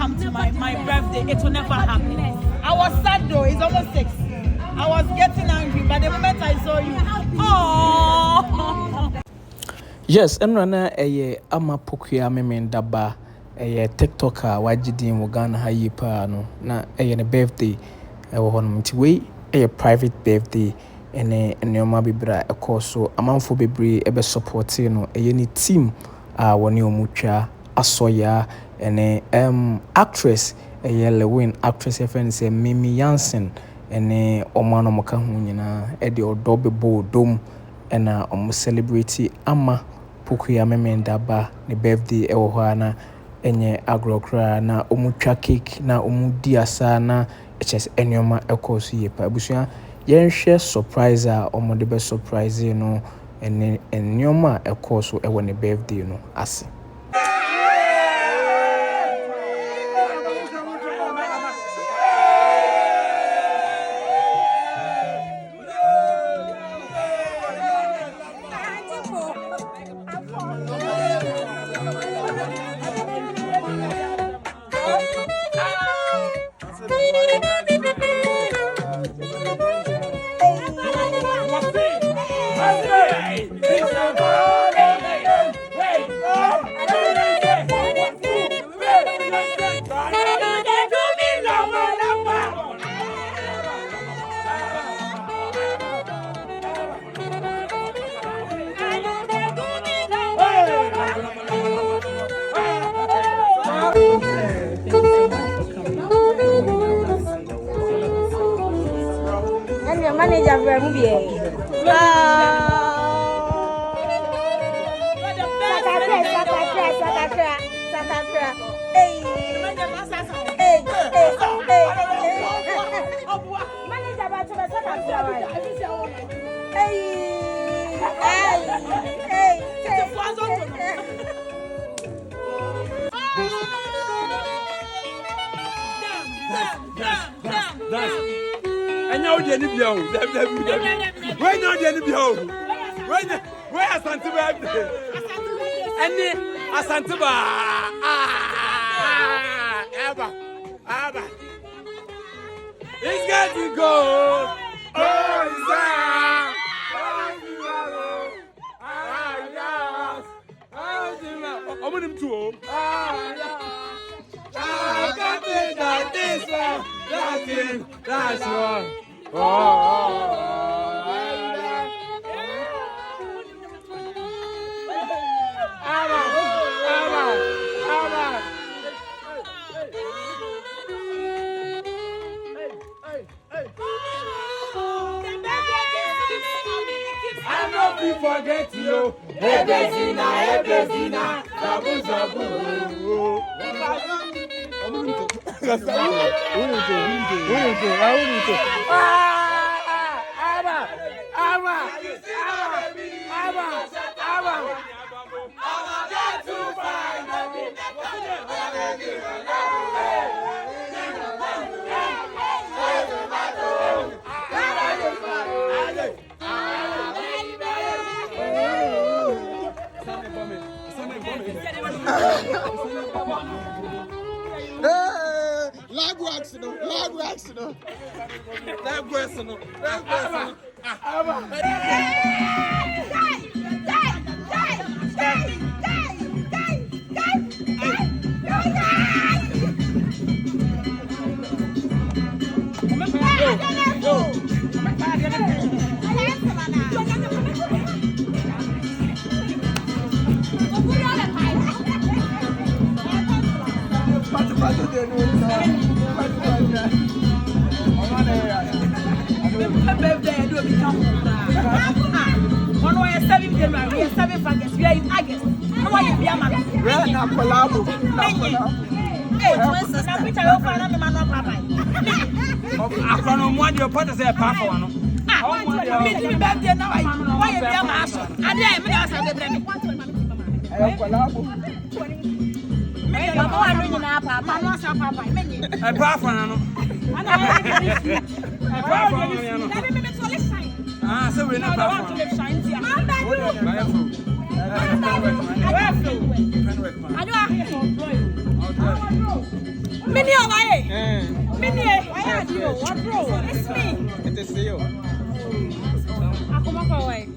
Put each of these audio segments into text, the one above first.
come to my birthday. It will never happen. I was sad though. It's almost 6. I was getting angry, but the moment I saw you, oh. Yes, and rana ama Pokuaa Memenedaba TikToker wajidin wo Ghana ha yi pa no na ne birthday wo hono mtiwe private birthday ene nneoma bibra ekoso amanfo bebre ebe support no ni team woni omutwa Asor ene actress Lewin actress FN say Mimi Jansen ene omano moka hu nyina de odo bebo dom ena celebrity ama Pokuaa Memenedaba ne birthday ewo ho ana enye agrokra na omutwa cake na omudi asa na eches enyoma ekoso yepa abusua yenhwe surprise omode be surprise no ene enyoma ekoso ewo ne birthday no ase. And your manager very good. I know the enemy. Where not the enemy? Where Asantaba? Any Asantaba? Abba. It's got to go. Oh, it's that. I want him to. I got it like this one. That's one. I know we forget you. Hey, Bezina, Zabu. Mini away. Mini, why are you? What bro? It's me. It is you. Aku mau away.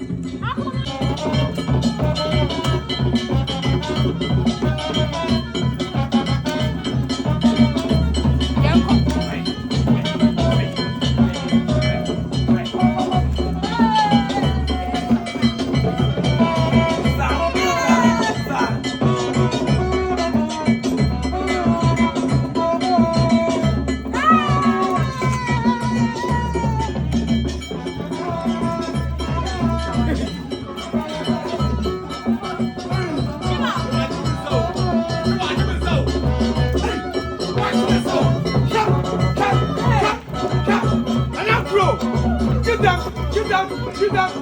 Shoot them.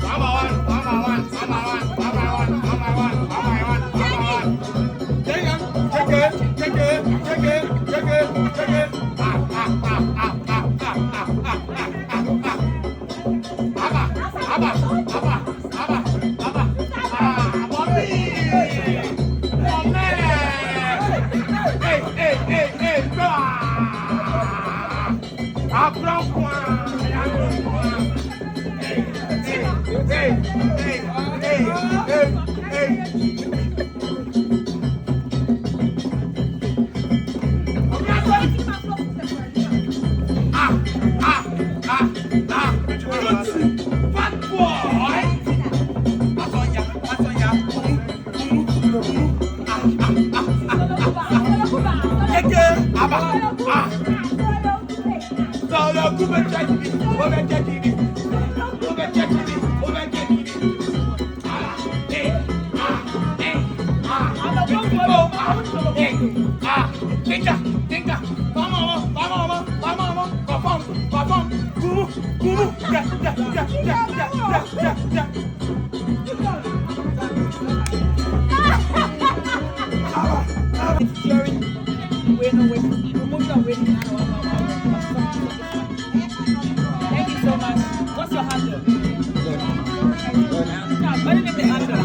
Mama one. Take it. Thank you so much. What's your handle? What is the handle?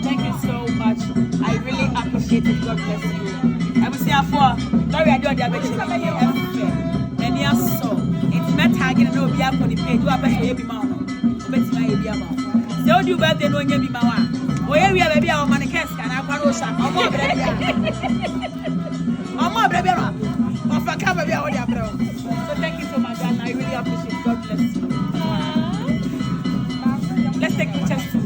Thank you so much. I really appreciate it. God bless you. I will say for Lori, I do the other thing. And yes, so it's not tagging no be up on the page. You are better to be man. Better to be a man. So do better no be man. Oh yeah, we have a baby our mannequins can I follow shop. I'm more baby. Of a camera we are bro. So thank you so much and I really appreciate it. God bless you. Let's take pictures too.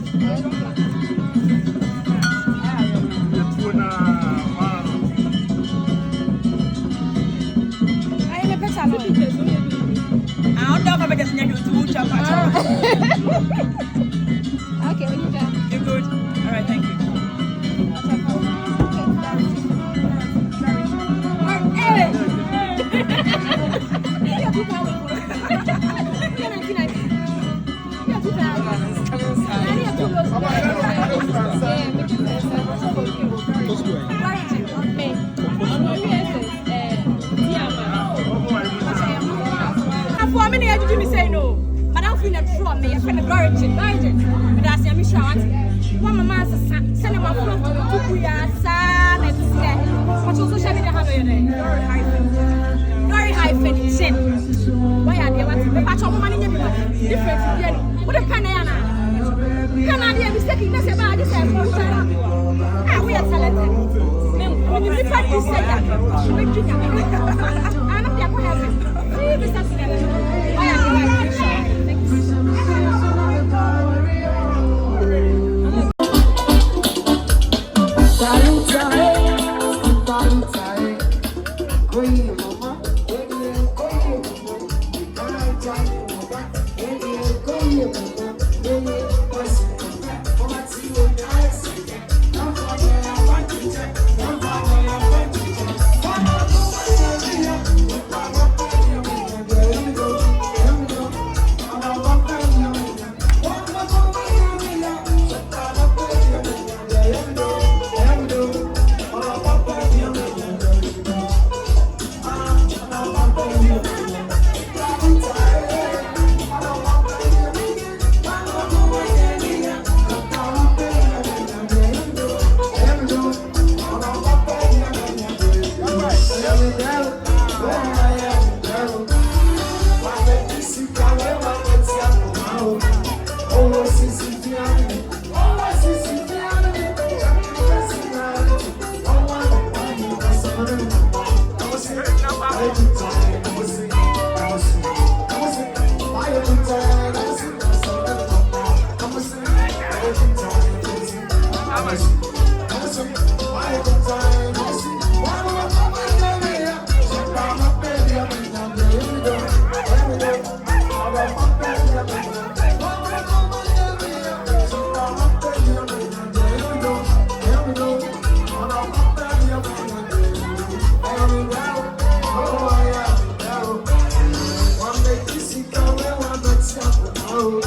I don't know if I just need to jump. Okay, you're good. All right, thank you. For many years, you say no, but I feel that from me, I feel the virgin. But I say, I'm sure one man send him a phone to Pokuaa, son, and say, what you social media have very high chin. Why are they what the patch of money different? What a canana. Canada mistaking this about this. We are talented. When you say that, I'm not Oh,